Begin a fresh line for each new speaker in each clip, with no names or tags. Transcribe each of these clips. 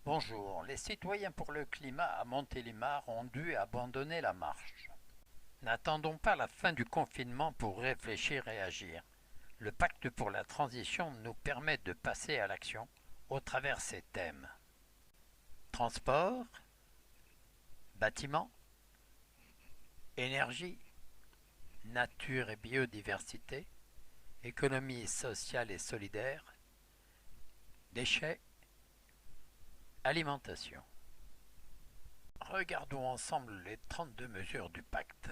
Bonjour, les citoyens pour le climat à Montélimar ont dû abandonner la marche. N'attendons pas la fin du confinement pour réfléchir et agir. Le pacte pour la transition nous permet de passer à l'action au travers ces thèmes. Transport, bâtiment, énergie, nature et biodiversité, économie sociale et solidaire, déchets, alimentation. Regardons ensemble les 32 mesures du pacte.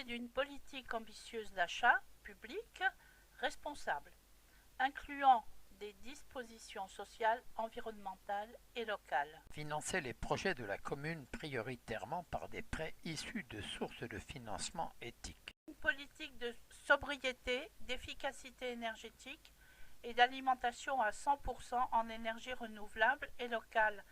D'une politique ambitieuse d'achat public responsable, incluant des dispositions sociales, environnementales et locales.
Financer les projets de la commune prioritairement par des prêts issus de sources de financement éthiques.
Une politique de sobriété, d'efficacité énergétique et d'alimentation à 100% en énergie renouvelable et locale,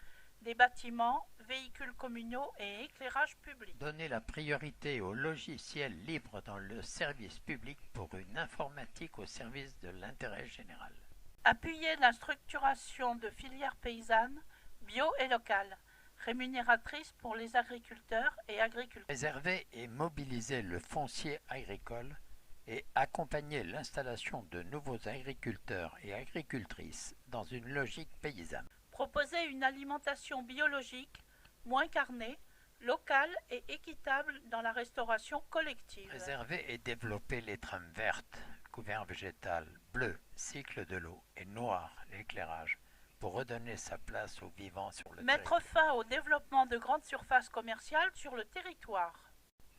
des bâtiments, véhicules communaux et éclairage public.
Donner la priorité aux logiciels libres dans le service public pour une informatique au service de l'intérêt général.
Appuyer la structuration de filières paysannes, bio et locales, rémunératrices pour les agriculteurs et agricultrices.
Préserver et mobiliser le foncier agricole et accompagner l'installation de nouveaux agriculteurs et agricultrices dans une logique paysanne.
Proposer une alimentation biologique, moins carnée, locale et équitable dans la restauration collective.
Préserver et développer les trames vertes, couvert végétal, bleu, cycle de l'eau et noir, l'éclairage, pour redonner sa place aux vivants sur le territoire.
Mettre fin au développement de grandes surfaces commerciales sur le territoire.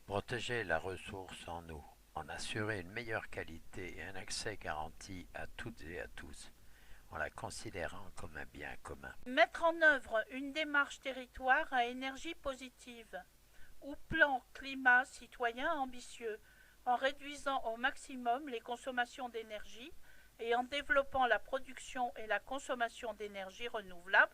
Protéger la ressource en eau, en assurer une meilleure qualité et un accès garanti à toutes et à tous, en la considérant comme un bien commun.
Mettre en œuvre une démarche territoire à énergie positive ou plan climat citoyen ambitieux en réduisant au maximum les consommations d'énergie et en développant la production et la consommation d'énergie renouvelable,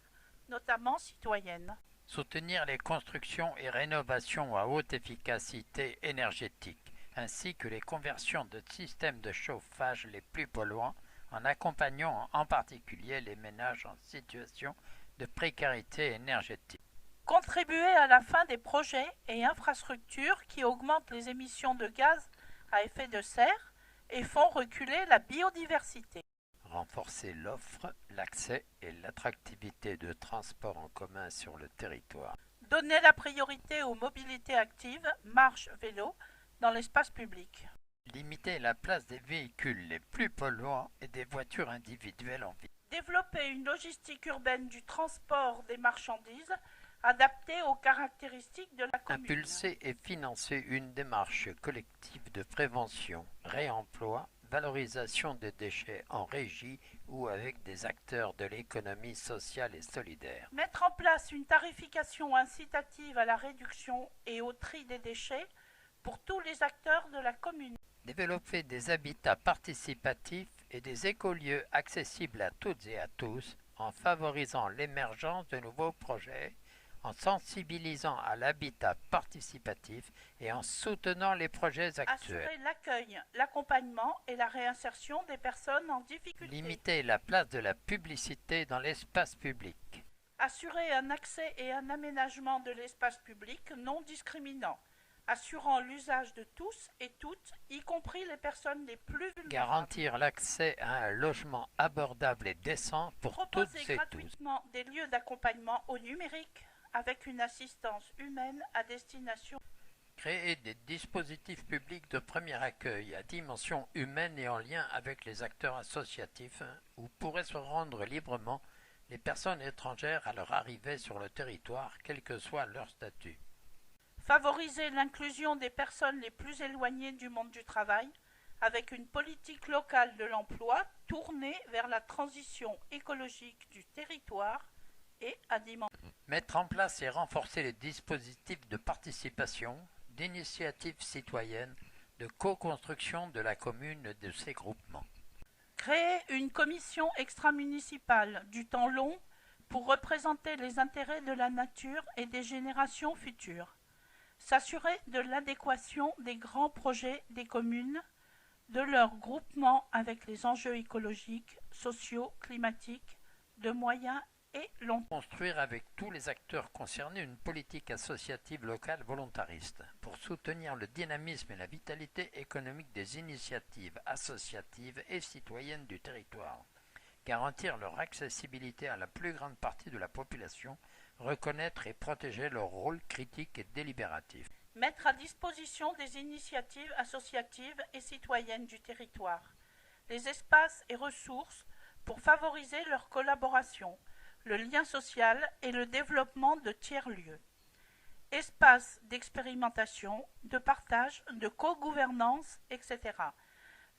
notamment citoyenne.
Soutenir les constructions et rénovations à haute efficacité énergétique, ainsi que les conversions de systèmes de chauffage les plus polluants, en accompagnant en particulier les ménages en situation de précarité énergétique.
Contribuer à la fin des projets et infrastructures qui augmentent les émissions de gaz à effet de serre et font reculer la biodiversité.
Renforcer l'offre, l'accès et l'attractivité de transports en commun sur le territoire.
Donner la priorité aux mobilités actives, marche, vélo, dans l'espace public.
Limiter la place des véhicules les plus polluants et des voitures individuelles en ville.
Développer une logistique urbaine du transport des marchandises adaptée aux caractéristiques de la commune.
Impulser et financer une démarche collective de prévention, réemploi, valorisation des déchets en régie ou avec des acteurs de l'économie sociale et solidaire.
Mettre en place une tarification incitative à la réduction et au tri des déchets pour tous les acteurs de la commune.
Développer des habitats participatifs et des écolieux accessibles à toutes et à tous en favorisant l'émergence de nouveaux projets, en sensibilisant à l'habitat participatif et en soutenant les projets actuels.
Assurer l'accueil, l'accompagnement et la réinsertion des personnes en difficulté.
Limiter la place de la publicité dans l'espace public.
Assurer un accès et un aménagement de l'espace public non discriminant, assurant l'usage de tous et toutes, y compris les personnes les plus vulnérables.
Garantir l'accès à un logement abordable et décent pour toutes
Proposer
et tous.
gratuitement des lieux d'accompagnement au numérique avec une assistance humaine à destination.
Créer des dispositifs publics de premier accueil à dimension humaine et en lien avec les acteurs associatifs où pourraient se rendre librement les personnes étrangères à leur arrivée sur le territoire, quel que soit leur statut.
Favoriser l'inclusion des personnes les plus éloignées du monde du travail avec une politique locale de l'emploi tournée vers la transition écologique du territoire et à dimension.
Mettre en place et renforcer les dispositifs de participation, d'initiatives citoyennes, de co-construction de la commune et de ses groupements.
Créer une commission extra-municipale du temps long pour représenter les intérêts de la nature et des générations futures. S'assurer de l'adéquation des grands projets des communes, de leur groupement avec les enjeux écologiques, sociaux, climatiques, de moyens et long terme.
Construire avec tous les acteurs concernés une politique associative locale volontariste pour soutenir le dynamisme et la vitalité économique des initiatives associatives et citoyennes du territoire. Garantir leur accessibilité à la plus grande partie de la population, reconnaître et protéger leur rôle critique et délibératif.
Mettre à disposition des initiatives associatives et citoyennes du territoire les espaces et ressources pour favoriser leur collaboration, le lien social et le développement de tiers-lieux. Espaces d'expérimentation, de partage, de co-gouvernance, etc.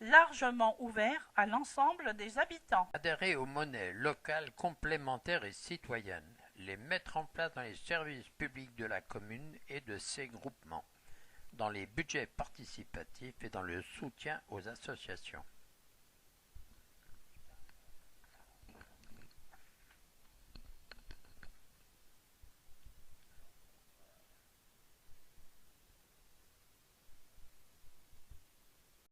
Largement ouverts à l'ensemble des habitants.
Adhérer aux monnaies locales complémentaires et citoyennes, les mettre en place dans les services publics de la commune et de ses groupements, dans les budgets participatifs et dans le soutien aux associations.